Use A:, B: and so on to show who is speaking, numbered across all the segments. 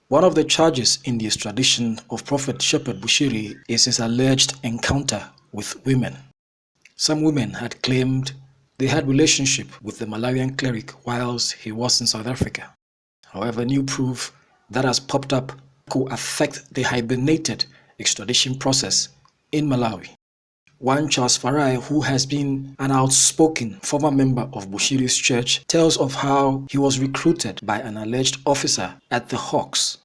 A: One of the charges in the extradition of Prophet Shepherd Bushiri is his alleged encounter with women. Some women had claimed they had relationship with the Malawian cleric whilst he was in South Africa. However, new proof that has popped up could affect the hibernated extradition process in Malawi. One Charles Farah, who has been an outspoken former member of Bushiri'S church, tells of how he was recruited by an alleged officer at the Hawks.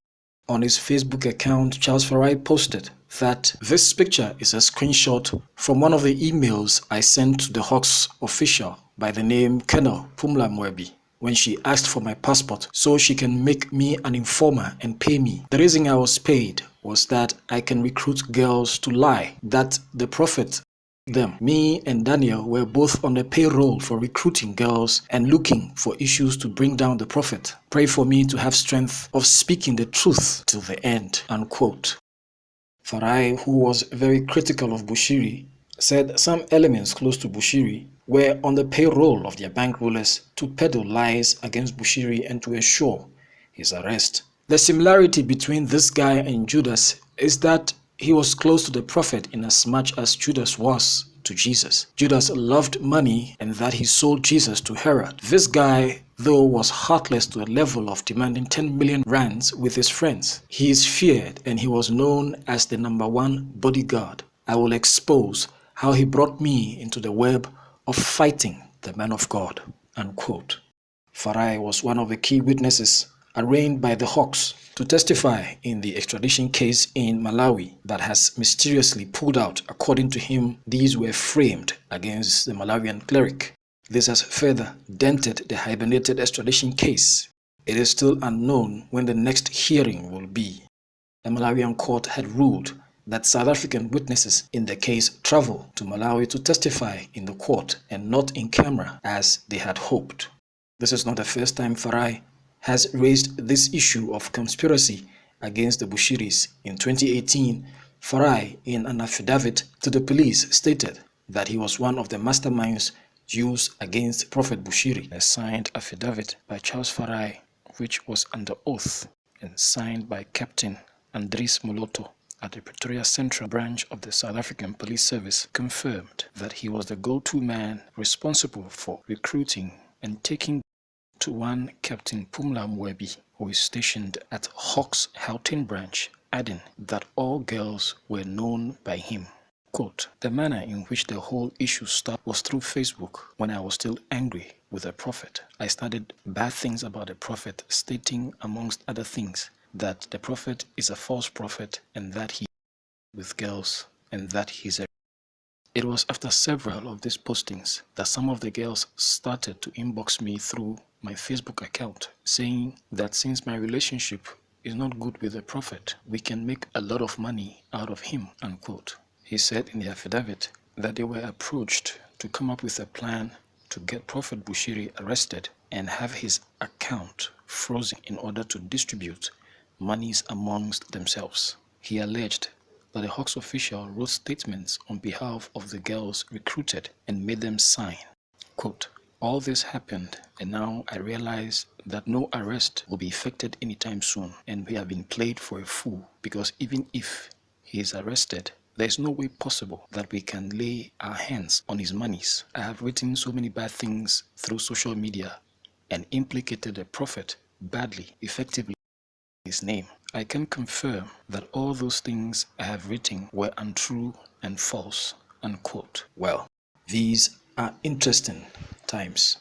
A: On his Facebook account, Charles Farah posted that this picture is a screenshot from one of the emails I sent to the Hawks official by the name Colonel Pumla Mwebi when she asked for my passport so she can make me an informer and pay me. The reason I was paid was that I can recruit girls to lie that the prophet them. Me and Daniel were both on the payroll for recruiting girls and looking for issues to bring down the prophet. Pray for me to have strength of speaking the truth till the end, unquote. Farah, who was very critical of Bushiri, said some elements close to Bushiri were on the payroll of their bank rulers to peddle lies against Bushiri and to ensure his arrest. The similarity between this guy and Judas is that he was close to the prophet in as much as Judas was to Jesus. Judas loved money and that he sold Jesus to Herod. This guy, though, was heartless to a level of demanding 10 million rands with his friends. He is feared and he was known as the #1 bodyguard. I will expose how he brought me into the web of fighting the man of God, unquote. Farah was one of the key witnesses arraigned by the Hawks to testify in the extradition case in Malawi that has mysteriously pulled out. According to him, these were framed against the Malawian cleric. This has further dented the hibernated extradition case. It is still unknown when the next hearing will be. The Malawian court had ruled that South African witnesses in the case travel to Malawi to testify in the court and not in camera as they had hoped. This is not the first time Farah has raised this issue of conspiracy against the Bushiri'S. In 2018, Farah, in an affidavit to the police, stated that he was one of the masterminds used against Prophet Bushiri. A signed affidavit by Charles Farah, which was under oath and signed by Captain Andries Moloto at the Pretoria Central Branch of the South African Police Service, confirmed that he was the go-to man responsible for recruiting and taking to one Captain Pumla Mwebi, who is stationed at Hawks Gauteng branch, adding that all girls were known by him. Quote, the manner in which the whole issue started was through Facebook when I was still angry with the prophet. I started bad things about the prophet, stating amongst other things that the prophet is a false prophet and that he with girls and that he's a. It was after several of these postings that some of the girls started to inbox me through my Facebook account, saying that since my relationship is not good with the prophet, we can make a lot of money out of him, unquote. He said in the affidavit that they were approached to come up with a plan to get Prophet Bushiri arrested and have his account frozen in order to distribute monies amongst themselves. He alleged that the Hawks official wrote statements on behalf of the girls recruited and made them sign. Quote, all this happened and now I realize that no arrest will be effected anytime soon and we have been played for a fool because even if he is arrested, there is no way possible that we can lay our hands on his monies. I have written so many bad things through social media and implicated the prophet badly, effectively his name. I can confirm that all those things I have written were untrue and false, unquote. Well, these are interesting times.